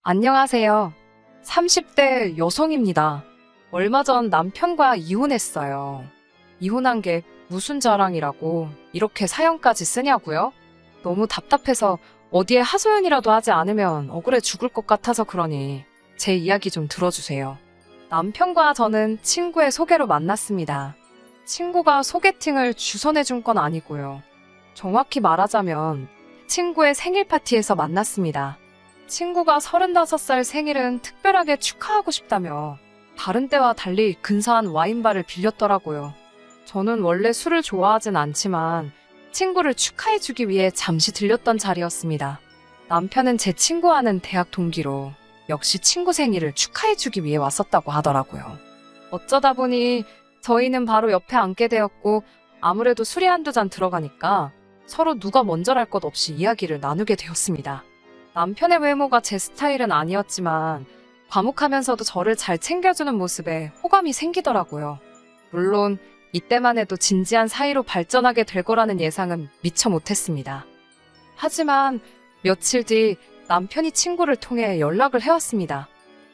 안녕하세요. 30대 여성입니다. 얼마 전 남편과 이혼했어요. 이혼한 게 무슨 자랑이라고 이렇게 사연까지 쓰냐고요? 너무 답답해서 어디에 하소연이라도 하지 않으면 억울해 죽을 것 같아서 그러니 제 이야기 좀 들어주세요. 남편과 저는 친구의 소개로 만났습니다. 친구가 소개팅을 주선해준 건 아니고요. 정확히 말하자면 친구의 생일 파티에서 만났습니다. 친구가 35살 생일은 특별하게 축하하고 싶다며 다른 때와 달리 근사한 와인바를 빌렸더라고요. 저는 원래 술을 좋아하진 않지만 친구를 축하해주기 위해 잠시 들렸던 자리였습니다. 남편은 제 친구와는 대학 동기로 역시 친구 생일을 축하해주기 위해 왔었다고 하더라고요. 어쩌다 보니 저희는 바로 옆에 앉게 되었고 아무래도 술이 한두 잔 들어가니까 서로 누가 먼저랄 것 없이 이야기를 나누게 되었습니다. 남편의 외모가 제 스타일은 아니었지만 과묵하면서도 저를 잘 챙겨주는 모습에 호감이 생기더라고요. 물론 이때만 해도 진지한 사이로 발전하게 될 거라는 예상은 미처 못했습니다. 하지만 며칠 뒤 남편이 친구를 통해 연락을 해왔습니다.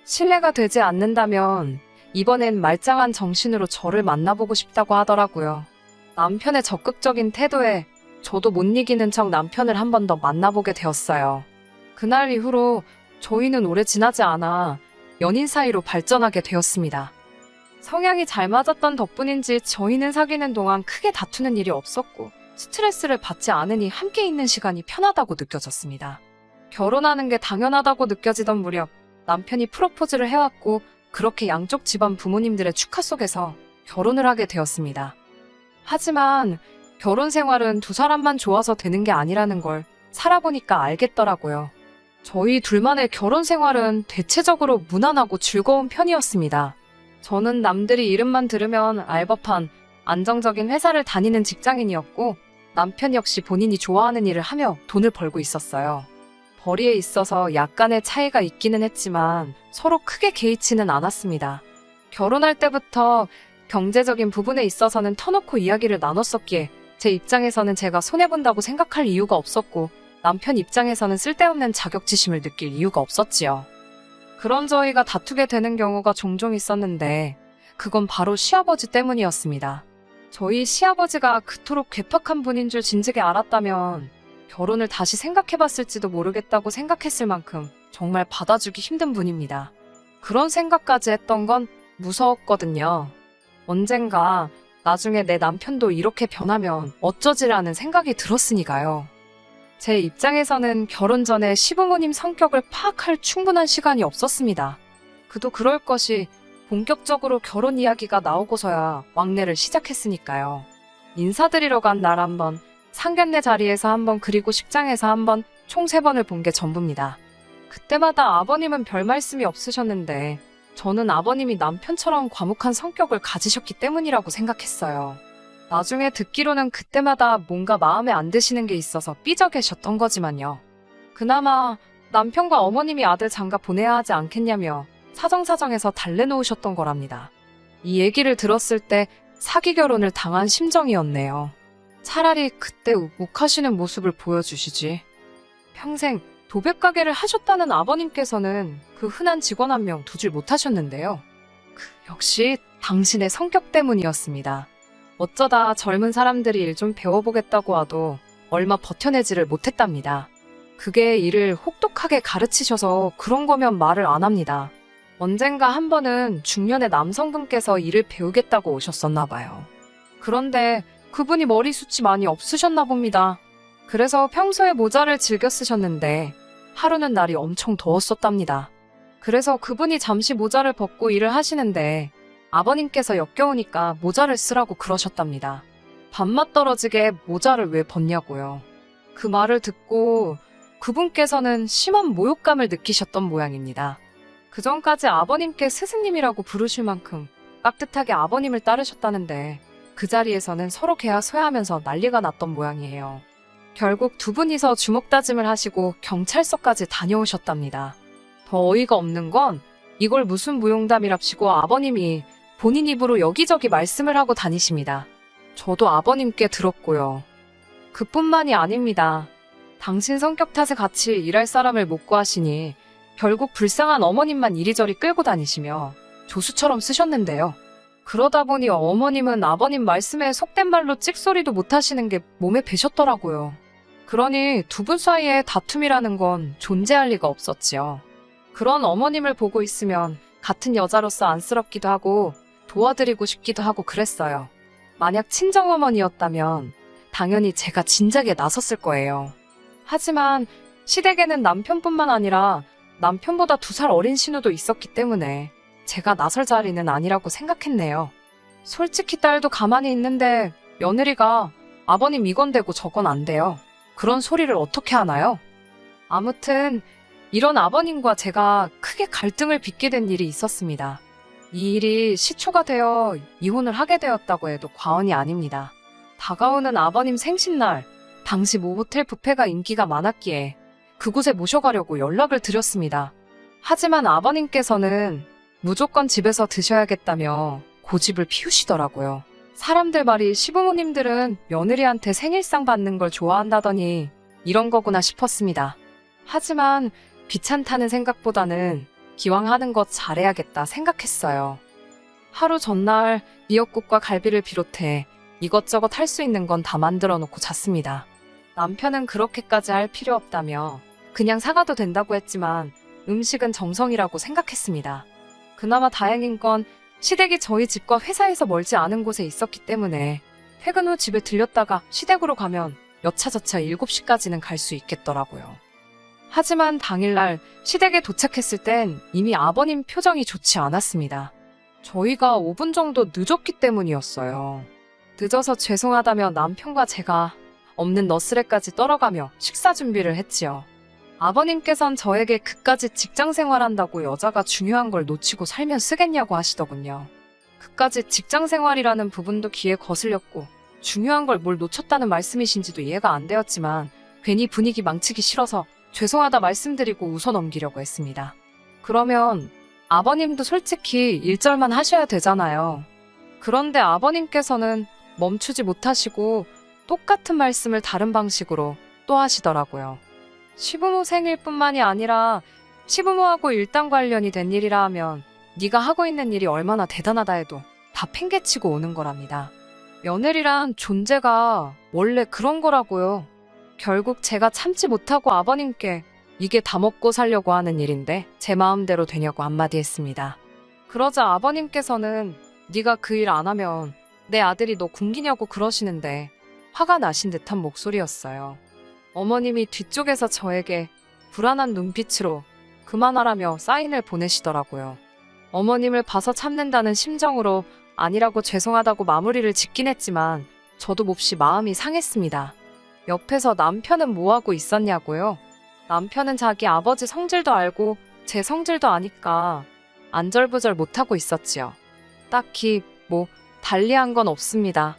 신뢰가 되지 않는다면 이번엔 말짱한 정신으로 저를 만나보고 싶다고 하더라고요. 남편의 적극적인 태도에 저도 못 이기는 척 남편을 한 번 더 만나보게 되었어요. 그날 이후로 저희는 오래 지나지 않아 연인 사이로 발전하게 되었습니다. 성향이 잘 맞았던 덕분인지 저희는 사귀는 동안 크게 다투는 일이 없었고 스트레스를 받지 않으니 함께 있는 시간이 편하다고 느껴졌습니다. 결혼하는 게 당연하다고 느껴지던 무렵 남편이 프로포즈를 해왔고 그렇게 양쪽 집안 부모님들의 축하 속에서 결혼을 하게 되었습니다. 하지만 결혼 생활은 두 사람만 좋아서 되는 게 아니라는 걸 살아보니까 알겠더라고요. 저희 둘만의 결혼 생활은 대체적으로 무난하고 즐거운 편이었습니다. 저는 남들이 이름만 들으면 알 법한 안정적인 회사를 다니는 직장인이었고 남편 역시 본인이 좋아하는 일을 하며 돈을 벌고 있었어요. 벌이에 있어서 약간의 차이가 있기는 했지만 서로 크게 개의치는 않았습니다. 결혼할 때부터 경제적인 부분에 있어서는 터놓고 이야기를 나눴었기에 제 입장에서는 제가 손해본다고 생각할 이유가 없었고 남편 입장에서는 쓸데없는 자격지심을 느낄 이유가 없었지요. 그런 저희가 다투게 되는 경우가 종종 있었는데 그건 바로 시아버지 때문이었습니다. 저희 시아버지가 그토록 괴팍한 분인 줄 진즉에 알았다면 결혼을 다시 생각해봤을지도 모르겠다고 생각했을 만큼 정말 받아주기 힘든 분입니다. 그런 생각까지 했던 건 무서웠거든요. 언젠가 나중에 내 남편도 이렇게 변하면 어쩌지라는 생각이 들었으니까요. 제 입장에서는 결혼 전에 시부모님 성격을 파악할 충분한 시간이 없었습니다. 그도 그럴 것이 본격적으로 결혼 이야기가 나오고서야 왕래를 시작했으니까요. 인사드리러 간 날 한 번, 상견례 자리에서 한 번, 그리고 식장에서 한 번, 총 3번을 본 게 전부입니다. 그때마다 아버님은 별 말씀이 없으셨는데 저는 아버님이 남편처럼 과묵한 성격을 가지셨기 때문이라고 생각했어요. 나중에 듣기로는 그때마다 뭔가 마음에 안 드시는 게 있어서 삐져 계셨던 거지만요. 그나마 남편과 어머님이 아들 장가 보내야 하지 않겠냐며 사정사정해서 달래놓으셨던 거랍니다. 이 얘기를 들었을 때 사기 결혼을 당한 심정이었네요. 차라리 그때 욱욱하시는 모습을 보여주시지. 평생 도배가게를 하셨다는 아버님께서는 그 흔한 직원 한 명 두질 못하셨는데요. 역시 당신의 성격 때문이었습니다. 어쩌다 젊은 사람들이 일 좀 배워보겠다고 와도 얼마 버텨내지를 못했답니다. 그게 일을 혹독하게 가르치셔서 그런 거면 말을 안 합니다. 언젠가 한 번은 중년의 남성분께서 일을 배우겠다고 오셨었나 봐요. 그런데 그분이 머리숱이 많이 없으셨나 봅니다. 그래서 평소에 모자를 즐겨 쓰셨는데 하루는 날이 엄청 더웠었답니다. 그래서 그분이 잠시 모자를 벗고 일을 하시는데 아버님께서 역겨우니까 모자를 쓰라고 그러셨답니다. 밥맛 떨어지게 모자를 왜 벗냐고요. 그 말을 듣고 그분께서는 심한 모욕감을 느끼셨던 모양입니다. 그전까지 아버님께 스승님이라고 부르실 만큼 깍듯하게 아버님을 따르셨다는데 그 자리에서는 서로 개하소야하면서 난리가 났던 모양이에요. 결국 두 분이서 주먹다짐을 하시고 경찰서까지 다녀오셨답니다. 더 어이가 없는 건 이걸 무슨 무용담이랍시고 아버님이 본인 입으로 여기저기 말씀을 하고 다니십니다. 저도 아버님께 들었고요. 그뿐만이 아닙니다. 당신 성격 탓에 같이 일할 사람을 못 구하시니 결국 불쌍한 어머님만 이리저리 끌고 다니시며 조수처럼 쓰셨는데요. 그러다 보니 어머님은 아버님 말씀에 속된 말로 찍소리도 못하시는 게 몸에 배셨더라고요. 그러니 두 분 사이에 다툼이라는 건 존재할 리가 없었지요. 그런 어머님을 보고 있으면 같은 여자로서 안쓰럽기도 하고 도와드리고 싶기도 하고 그랬어요. 만약 친정어머니였다면 당연히 제가 진작에 나섰을 거예요. 하지만 시댁에는 남편뿐만 아니라 남편보다 2살 어린 신우도 있었기 때문에 제가 나설 자리는 아니라고 생각했네요. 솔직히 딸도 가만히 있는데 며느리가 아버님 이건 되고 저건 안 돼요. 그런 소리를 어떻게 하나요? 아무튼 이런 아버님과 제가 크게 갈등을 빚게 된 일이 있었습니다. 이 일이 시초가 되어 이혼을 하게 되었다고 해도 과언이 아닙니다. 다가오는 아버님 생신날, 당시 모 호텔 뷔페가 인기가 많았기에 그곳에 모셔가려고 연락을 드렸습니다. 하지만 아버님께서는 무조건 집에서 드셔야겠다며 고집을 피우시더라고요. 사람들 말이 시부모님들은 며느리한테 생일상 받는 걸 좋아한다더니 이런 거구나 싶었습니다. 하지만 귀찮다는 생각보다는 기왕 하는 것 잘해야겠다 생각했어요. 하루 전날 미역국과 갈비를 비롯해 이것저것 할 수 있는 건 다 만들어 놓고 잤습니다. 남편은 그렇게까지 할 필요 없다며 그냥 사가도 된다고 했지만 음식은 정성이라고 생각했습니다. 그나마 다행인 건 시댁이 저희 집과 회사에서 멀지 않은 곳에 있었기 때문에 퇴근 후 집에 들렸다가 시댁으로 가면 여차저차 7시까지는 갈 수 있겠더라고요. 하지만 당일날 시댁에 도착했을 땐 이미 아버님 표정이 좋지 않았습니다. 저희가 5분 정도 늦었기 때문이었어요. 늦어서 죄송하다며 남편과 제가 없는 너스레까지 떨어가며 식사 준비를 했지요. 아버님께선 저에게 그까지 직장 생활한다고 여자가 중요한 걸 놓치고 살면 쓰겠냐고 하시더군요. 그까지 직장 생활이라는 부분도 귀에 거슬렸고 중요한 걸 뭘 놓쳤다는 말씀이신지도 이해가 안 되었지만 괜히 분위기 망치기 싫어서 죄송하다 말씀드리고 웃어 넘기려고 했습니다. 그러면 아버님도 솔직히 1절만 하셔야 되잖아요. 그런데 아버님께서는 멈추지 못하시고 똑같은 말씀을 다른 방식으로 또 하시더라고요. 시부모 생일뿐만이 아니라 시부모하고 일당 관련이 된 일이라 하면 네가 하고 있는 일이 얼마나 대단하다 해도 다 팽개치고 오는 거랍니다. 며느리란 존재가 원래 그런 거라고요. 결국 제가 참지 못하고 아버님께 이게 다 먹고 살려고 하는 일인데 제 마음대로 되냐고 한마디 했습니다. 그러자 아버님께서는 네가 그 일 안 하면 내 아들이 너 굶기냐고 그러시는데 화가 나신 듯한 목소리였어요. 어머님이 뒤쪽에서 저에게 불안한 눈빛으로 그만하라며 사인을 보내시더라고요. 어머님을 봐서 참는다는 심정으로 아니라고 죄송하다고 마무리를 짓긴 했지만 저도 몹시 마음이 상했습니다. 옆에서 남편은 뭐하고 있었냐고요? 남편은 자기 아버지 성질도 알고 제 성질도 아니까 안절부절 못하고 있었지요. 딱히 달리한 건 없습니다.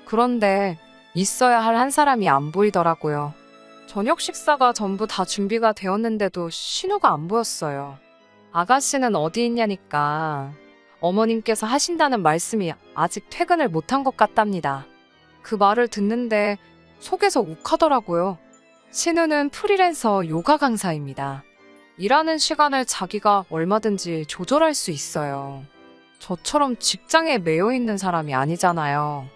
그런데 있어야 할 한 사람이 안 보이더라고요. 저녁 식사가 전부 다 준비가 되었는데도 신우가 안 보였어요. 아가씨는 어디 있냐니까 어머님께서 하신다는 말씀이 아직 퇴근을 못한 것 같답니다. 그 말을 듣는데 속에서 욱하더라고요. 신우는 프리랜서 요가 강사입니다. 일하는 시간을 자기가 얼마든지 조절할 수 있어요. 저처럼 직장에 매여 있는 사람이 아니잖아요.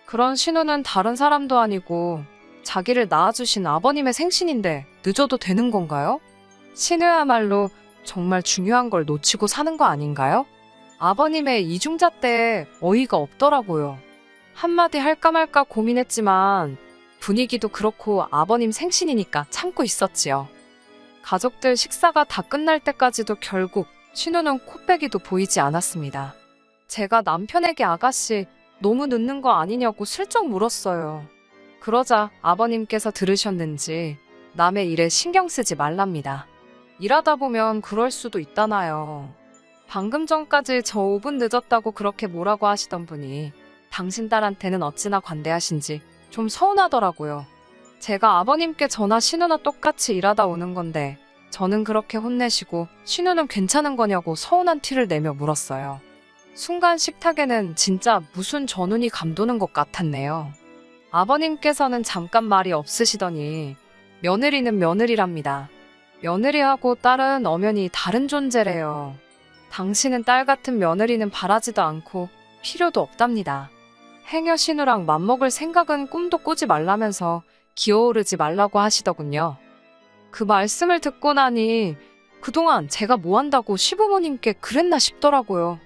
그런 신우는 다른 사람도 아니고 자기를 낳아주신 아버님의 생신인데 늦어도 되는 건가요? 신우야말로 정말 중요한 걸 놓치고 사는 거 아닌가요? 아버님의 이중자 때 어이가 없더라고요. 한마디 할까 말까 고민했지만 분위기도 그렇고 아버님 생신이니까 참고 있었지요. 가족들 식사가 다 끝날 때까지도 결국 신우는 코빼기도 보이지 않았습니다. 제가 남편에게 아가씨 너무 늦는 거 아니냐고 슬쩍 물었어요. 그러자 아버님께서 들으셨는지 남의 일에 신경 쓰지 말랍니다. 일하다 보면 그럴 수도 있다나요. 방금 전까지 저 5분 늦었다고 그렇게 뭐라고 하시던 분이 당신 딸한테는 어찌나 관대하신지 좀 서운하더라고요. 제가 아버님께 저나 신우나 똑같이 일하다 오는 건데 저는 그렇게 혼내시고 신우는 괜찮은 거냐고 서운한 티를 내며 물었어요. 순간 식탁에는 진짜 무슨 전운이 감도는 것 같았네요. 아버님께서는 잠깐 말이 없으시더니 며느리는 며느리랍니다. 며느리하고 딸은 엄연히 다른 존재래요. 당신은 딸 같은 며느리는 바라지도 않고 필요도 없답니다. 행여 신우랑 맘먹을 생각은 꿈도 꾸지 말라면서 기어오르지 말라고 하시더군요. 그 말씀을 듣고 나니 그동안 제가 뭐 한다고 시부모님께 그랬나 싶더라고요.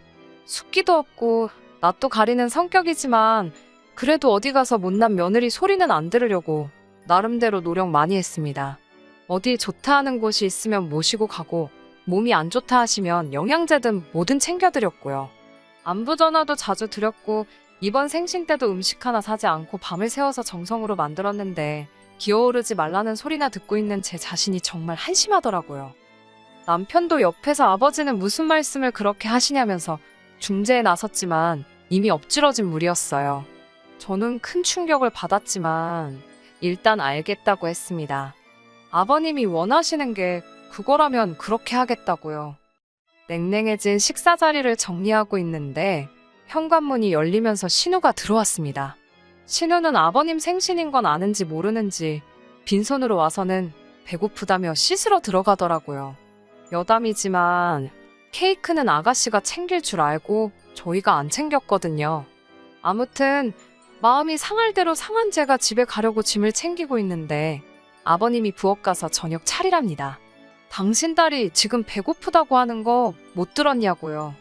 숫기도 없고 낯도 가리는 성격이지만 그래도 어디 가서 못난 며느리 소리는 안 들으려고 나름대로 노력 많이 했습니다. 어디 좋다 하는 곳이 있으면 모시고 가고 몸이 안 좋다 하시면 영양제든 뭐든 챙겨드렸고요. 안부 전화도 자주 드렸고 이번 생신 때도 음식 하나 사지 않고 밤을 새워서 정성으로 만들었는데 기어오르지 말라는 소리나 듣고 있는 제 자신이 정말 한심하더라고요. 남편도 옆에서 아버지는 무슨 말씀을 그렇게 하시냐면서 중재에 나섰지만 이미 엎질러진 물이었어요. 저는 큰 충격을 받았지만 일단 알겠다고 했습니다. 아버님이 원하시는 게 그거라면 그렇게 하겠다고요. 냉랭해진 식사 자리를 정리하고 있는데 현관문이 열리면서 신우가 들어왔습니다. 신우는 아버님 생신인 건 아는지 모르는지 빈손으로 와서는 배고프다며 씻으러 들어가더라고요. 여담이지만 케이크는 아가씨가 챙길 줄 알고 저희가 안 챙겼거든요. 아무튼 마음이 상할 대로 상한 제가 집에 가려고 짐을 챙기고 있는데 아버님이 부엌 가서 저녁 차리랍니다. 당신 딸이 지금 배고프다고 하는 거 못 들었냐고요.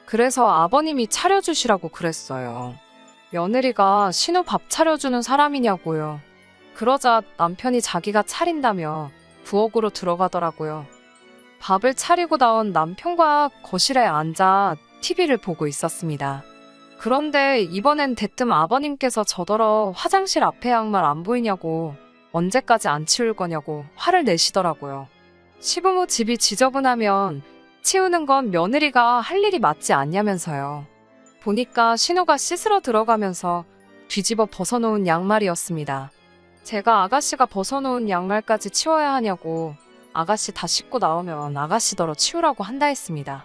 그래서 아버님이 차려주시라고 그랬어요. 며느리가 신우 밥 차려주는 사람이냐고요. 그러자 남편이 자기가 차린다며 부엌으로 들어가더라고요. 밥을 차리고 나온 남편과 거실에 앉아 TV를 보고 있었습니다. 그런데 이번엔 대뜸 아버님께서 저더러 화장실 앞에 양말 안 보이냐고 언제까지 안 치울 거냐고 화를 내시더라고요. 시부모 집이 지저분하면 치우는 건 며느리가 할 일이 맞지 않냐면서요. 보니까 신우가 씻으러 들어가면서 뒤집어 벗어놓은 양말이었습니다. 제가 아가씨가 벗어놓은 양말까지 치워야 하냐고 아가씨 다 씻고 나오면 아가씨더러 치우라고 한다 했습니다.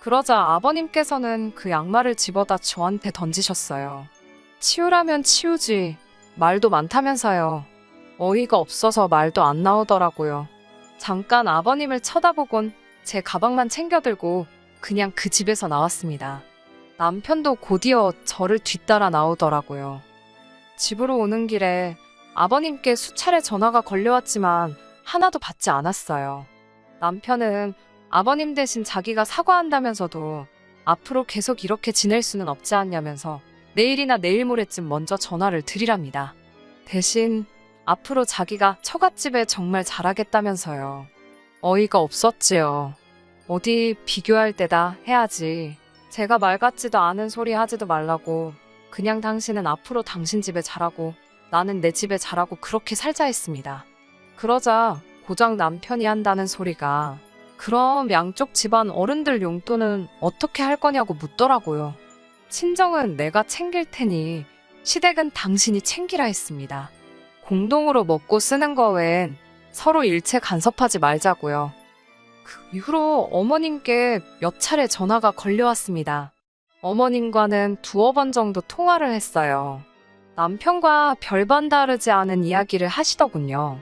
그러자 아버님께서는 그 양말을 집어다 저한테 던지셨어요. 치우라면 치우지 말도 많다면서요. 어이가 없어서 말도 안 나오더라고요. 잠깐 아버님을 쳐다보곤 제 가방만 챙겨들고 그냥 그 집에서 나왔습니다. 남편도 곧이어 저를 뒤따라 나오더라고요. 집으로 오는 길에 아버님께 수차례 전화가 걸려왔지만 하나도 받지 않았어요. 남편은 아버님 대신 자기가 사과한다면서도 앞으로 계속 이렇게 지낼 수는 없지 않냐면서 내일이나 내일 모레쯤 먼저 전화를 드리랍니다. 대신 앞으로 자기가 처갓집에 정말 잘하겠다면서요. 어이가 없었지요. 어디 비교할 때다 해야지. 제가 말 같지도 않은 소리 하지도 말라고 그냥 당신은 앞으로 당신 집에 잘하고 나는 내 집에 잘하고 그렇게 살자 했습니다. 그러자 고작 남편이 한다는 소리가 그럼 양쪽 집안 어른들 용돈은 어떻게 할 거냐고 묻더라고요. 친정은 내가 챙길 테니 시댁은 당신이 챙기라 했습니다. 공동으로 먹고 쓰는 거 외엔 서로 일체 간섭하지 말자고요. 그 이후로 어머님께 몇 차례 전화가 걸려왔습니다. 어머님과는 두어 번 정도 통화를 했어요. 남편과 별반 다르지 않은 이야기를 하시더군요.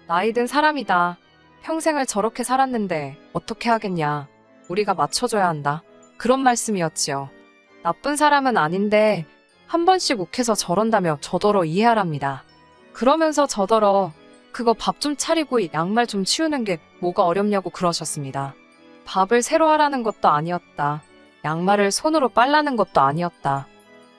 나이 든 사람이다. 평생을 저렇게 살았는데 어떻게 하겠냐. 우리가 맞춰줘야 한다. 그런 말씀이었지요. 나쁜 사람은 아닌데 한 번씩 욱해서 저런다며 저더러 이해하랍니다. 그러면서 저더러 그거 밥 좀 차리고 양말 좀 치우는 게 뭐가 어렵냐고 그러셨습니다. 밥을 새로 하라는 것도 아니었다. 양말을 손으로 빨라는 것도 아니었다.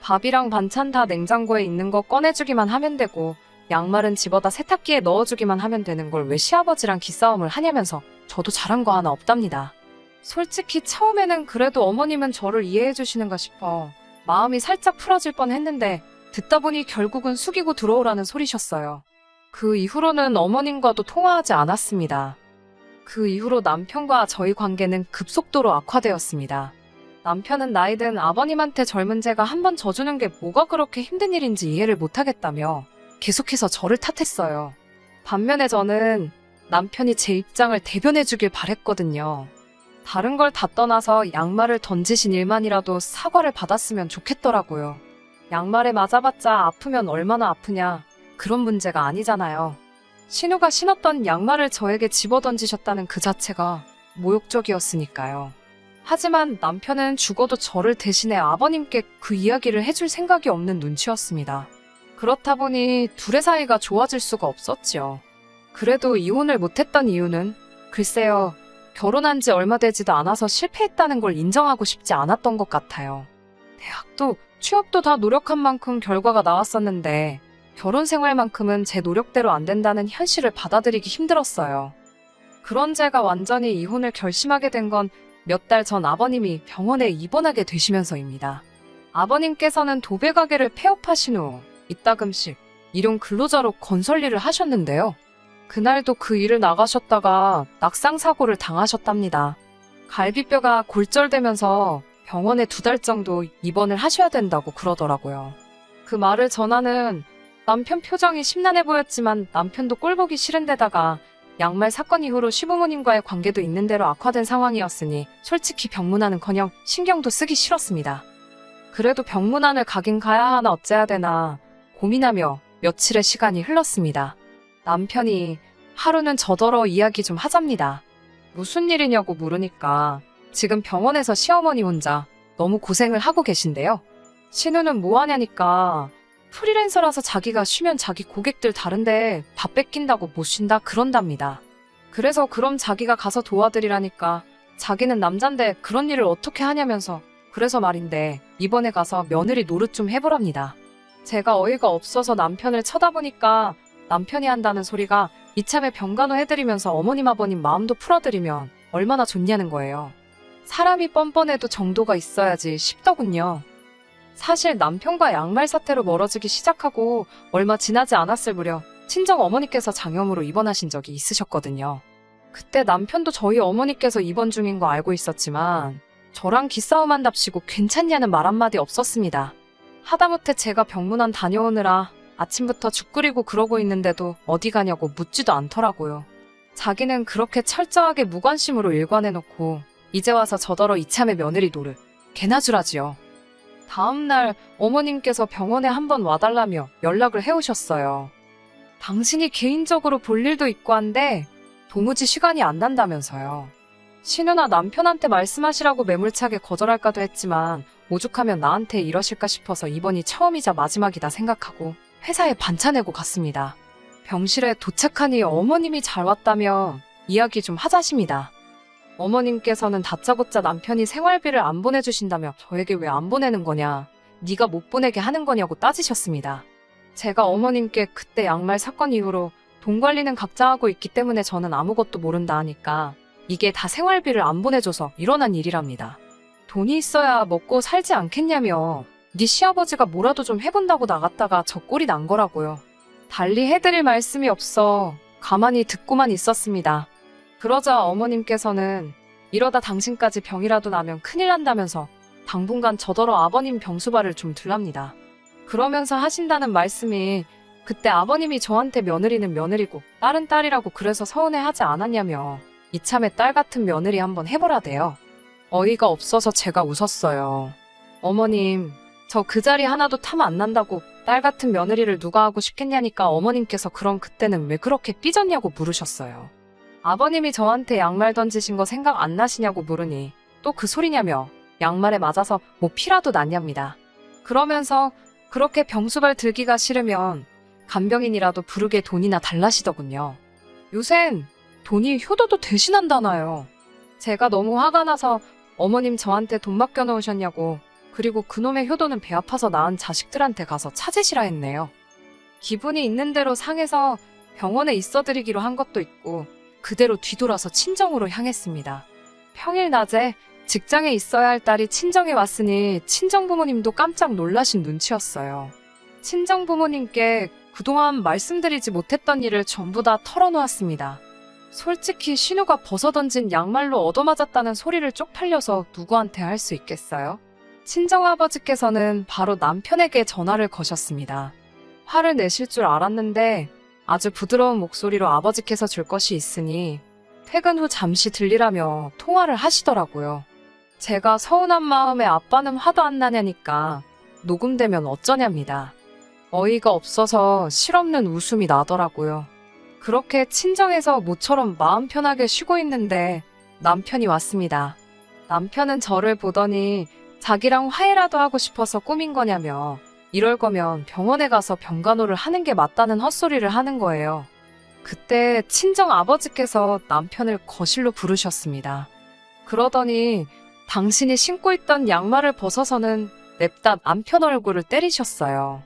밥이랑 반찬 다 냉장고에 있는 거 꺼내주기만 하면 되고 양말은 집어다 세탁기에 넣어주기만 하면 되는 걸 왜 시아버지랑 기싸움을 하냐면서 저도 잘한 거 하나 없답니다. 솔직히 처음에는 그래도 어머님은 저를 이해해 주시는가 싶어 마음이 살짝 풀어질 뻔했는데 듣다 보니 결국은 숙이고 들어오라는 소리셨어요. 그 이후로는 어머님과도 통화하지 않았습니다. 그 이후로 남편과 저희 관계는 급속도로 악화되었습니다. 남편은 나이 든 아버님한테 젊은 제가 한 번 져주는 게 뭐가 그렇게 힘든 일인지 이해를 못하겠다며 계속해서 저를 탓했어요. 반면에 저는 남편이 제 입장을 대변해주길 바랬거든요. 다른 걸 다 떠나서 양말을 던지신 일만이라도 사과를 받았으면 좋겠더라고요. 양말에 맞아봤자 아프면 얼마나 아프냐 그런 문제가 아니잖아요. 신우가 신었던 양말을 저에게 집어던지셨다는 그 자체가 모욕적이었으니까요. 하지만 남편은 죽어도 저를 대신해 아버님께 그 이야기를 해줄 생각이 없는 눈치였습니다. 그렇다 보니 둘의 사이가 좋아질 수가 없었지요. 그래도 이혼을 못했던 이유는 글쎄요, 결혼한 지 얼마 되지도 않아서 실패했다는 걸 인정하고 싶지 않았던 것 같아요. 대학도 취업도 다 노력한 만큼 결과가 나왔었는데 결혼 생활만큼은 제 노력대로 안 된다는 현실을 받아들이기 힘들었어요. 그런 제가 완전히 이혼을 결심하게 된 건 몇 달 전 아버님이 병원에 입원하게 되시면서입니다. 아버님께서는 도배 가게를 폐업하신 후 이따금씩 일용 근로자로 건설 일을 하셨는데요. 그날도 그 일을 나가셨다가 낙상사고를 당하셨답니다. 갈비뼈가 골절되면서 병원에 2달 정도 입원을 하셔야 된다고 그러더라고요. 그 말을 전하는 남편 표정이 심란해 보였지만 남편도 꼴보기 싫은 데다가 양말 사건 이후로 시부모님과의 관계도 있는 대로 악화된 상황이었으니 솔직히 병문안은커녕 신경도 쓰기 싫었습니다. 그래도 병문안을 가긴 가야 하나 어째야 되나 고민하며 며칠의 시간이 흘렀습니다. 남편이 하루는 저더러 이야기 좀 하잡니다. 무슨 일이냐고 물으니까 지금 병원에서 시어머니 혼자 너무 고생을 하고 계신데요. 신우는 뭐 하냐니까 프리랜서라서 자기가 쉬면 자기 고객들 다른데 밥 뺏긴다고 못 쉰다 그런답니다. 그래서 그럼 자기가 가서 도와드리라니까 자기는 남잔데 그런 일을 어떻게 하냐면서 그래서 말인데 이번에 가서 며느리 노릇 좀 해보랍니다. 제가 어이가 없어서 남편을 쳐다보니까 남편이 한다는 소리가 이참에 병간호 해드리면서 어머님 아버님 마음도 풀어드리면 얼마나 좋냐는 거예요. 사람이 뻔뻔해도 정도가 있어야지 싶더군요. 사실 남편과 양말 사태로 멀어지기 시작하고 얼마 지나지 않았을 무렵 친정 어머니께서 장염으로 입원하신 적이 있으셨거든요. 그때 남편도 저희 어머니께서 입원 중인 거 알고 있었지만 저랑 기싸움한답시고 괜찮냐는 말 한마디 없었습니다. 하다못해 제가 병문안 다녀오느라 아침부터 죽 끓이고 그러고 있는데도 어디 가냐고 묻지도 않더라고요. 자기는 그렇게 철저하게 무관심으로 일관해놓고 이제 와서 저더러 이참에 며느리 노릇 개나 주라지요. 다음날 어머님께서 병원에 한번 와달라며 연락을 해오셨어요. 당신이 개인적으로 볼 일도 있고 한데 도무지 시간이 안 난다면서요. 신우나 남편한테 말씀하시라고 매몰차게 거절할까도 했지만 오죽하면 나한테 이러실까 싶어서 이번이 처음이자 마지막이다 생각하고 회사에 반차 내고 갔습니다. 병실에 도착하니 어머님이 잘 왔다며 이야기 좀 하자십니다. 어머님께서는 다짜고짜 남편이 생활비를 안 보내주신다며 저에게 왜 안 보내는 거냐, 네가 못 보내게 하는 거냐고 따지셨습니다. 제가 어머님께 그때 양말 사건 이후로 돈 관리는 각자 하고 있기 때문에 저는 아무것도 모른다 하니까 이게 다 생활비를 안 보내줘서 일어난 일이랍니다. 돈이 있어야 먹고 살지 않겠냐며 네 시아버지가 뭐라도 좀 해본다고 나갔다가 저 꼴이 난 거라고요. 달리 해드릴 말씀이 없어 가만히 듣고만 있었습니다. 그러자 어머님께서는 이러다 당신까지 병이라도 나면 큰일 난다면서 당분간 저더러 아버님 병수발을 좀 둘랍니다. 그러면서 하신다는 말씀이 그때 아버님이 저한테 며느리는 며느리고 딸은 딸이라고 그래서 서운해하지 않았냐며 이참에 딸 같은 며느리 한번 해보라대요. 어이가 없어서 제가 웃었어요. 어머님, 저 그 자리 하나도 탐 안 난다고 딸 같은 며느리를 누가 하고 싶겠냐니까 어머님께서 그럼 그때는 왜 그렇게 삐졌냐고 물으셨어요. 아버님이 저한테 양말 던지신 거 생각 안 나시냐고 물으니 또 그 소리냐며 양말에 맞아서 뭐 피라도 났냐입니다. 그러면서 그렇게 병수발 들기가 싫으면 간병인이라도 부르게 돈이나 달라시더군요. 요샌 돈이 효도도 대신한다나요. 제가 너무 화가 나서 어머님 저한테 돈 맡겨놓으셨냐고, 그리고 그놈의 효도는 배 아파서 낳은 자식들한테 가서 찾으시라 했네요. 기분이 있는 대로 상해서 병원에 있어드리기로 한 것도 있고 그대로 뒤돌아서 친정으로 향했습니다. 평일 낮에 직장에 있어야 할 딸이 친정에 왔으니 친정부모님도 깜짝 놀라신 눈치였어요. 친정부모님께 그동안 말씀드리지 못했던 일을 전부 다 털어놓았습니다. 솔직히 신우가 벗어던진 양말로 얻어맞았다는 소리를 쪽팔려서 누구한테 할 수 있겠어요? 친정아버지께서는 바로 남편에게 전화를 거셨습니다. 화를 내실 줄 알았는데 아주 부드러운 목소리로 아버지께서 줄 것이 있으니 퇴근 후 잠시 들리라며 통화를 하시더라고요. 제가 서운한 마음에 아빠는 화도 안 나냐니까 녹음되면 어쩌냐입니다. 어이가 없어서 실없는 웃음이 나더라고요. 그렇게 친정에서 모처럼 마음 편하게 쉬고 있는데 남편이 왔습니다. 남편은 저를 보더니 자기랑 화해라도 하고 싶어서 꾸민 거냐며 이럴 거면 병원에 가서 병간호를 하는 게 맞다는 헛소리를 하는 거예요. 그때 친정 아버지께서 남편을 거실로 부르셨습니다. 그러더니 당신이 신고 있던 양말을 벗어서는 냅다 남편 얼굴을 때리셨어요.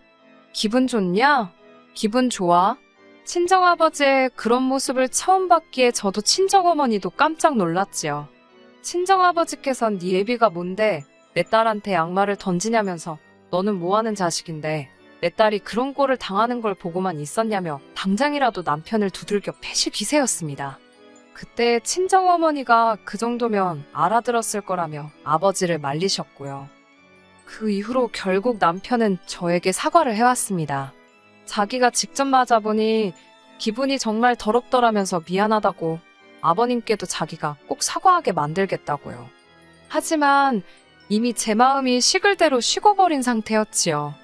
기분 좋냐? 기분 좋아? 친정아버지의 그런 모습을 처음 봤기에 저도 친정어머니도 깜짝 놀랐지요. 친정아버지께선 네 애비가 뭔데 내 딸한테 양말을 던지냐면서 너는 뭐하는 자식인데 내 딸이 그런 꼴을 당하는 걸 보고만 있었냐며 당장이라도 남편을 두들겨 패실 기세였습니다. 그때 친정어머니가 그 정도면 알아들었을 거라며 아버지를 말리셨고요. 그 이후로 결국 남편은 저에게 사과를 해왔습니다. 자기가 직접 맞아보니 기분이 정말 더럽더라면서 미안하다고 아버님께도 자기가 꼭 사과하게 만들겠다고요. 하지만 이미 제 마음이 식을 대로 식어버린 상태였지요.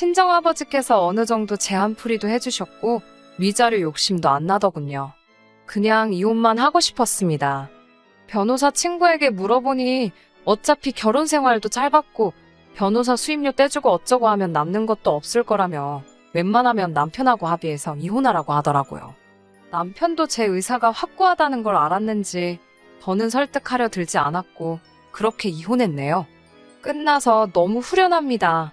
친정아버지께서 어느 정도 제한풀이도 해주셨고 위자료 욕심도 안 나더군요. 그냥 이혼만 하고 싶었습니다. 변호사 친구에게 물어보니 어차피 결혼 생활도 짧았고 변호사 수임료 떼주고 어쩌고 하면 남는 것도 없을 거라며 웬만하면 남편하고 합의해서 이혼하라고 하더라고요. 남편도 제 의사가 확고하다는 걸 알았는지 더는 설득하려 들지 않았고 그렇게 이혼했네요. 끝나서 너무 후련합니다.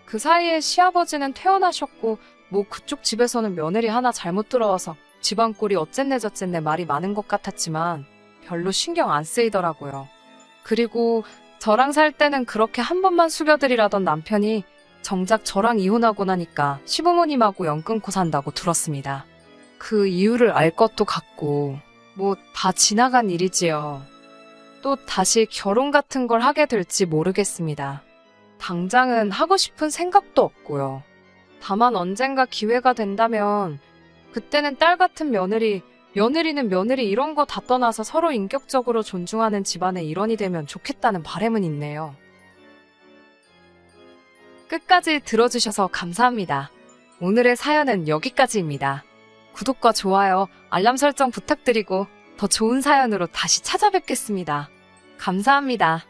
그 사이에 시아버지는 퇴원하셨고 뭐 그쪽 집에서는 며느리 하나 잘못 들어와서 집안 꼴이 어쨌네 저쨌네 말이 많은 것 같았지만 별로 신경 안 쓰이더라고요. 그리고 저랑 살 때는 그렇게 한 번만 숙여드리라던 남편이 정작 저랑 이혼하고 나니까 시부모님하고 연 끊고 산다고 들었습니다. 그 이유를 알 것도 같고 뭐 다 지나간 일이지요. 또 다시 결혼 같은 걸 하게 될지 모르겠습니다. 당장은 하고 싶은 생각도 없고요. 다만 언젠가 기회가 된다면 그때는 딸 같은 며느리, 며느리는 며느리 이런 거 다 떠나서 서로 인격적으로 존중하는 집안의 일원이 되면 좋겠다는 바람은 있네요. 끝까지 들어주셔서 감사합니다. 오늘의 사연은 여기까지입니다. 구독과 좋아요, 알람 설정 부탁드리고 더 좋은 사연으로 다시 찾아뵙겠습니다. 감사합니다.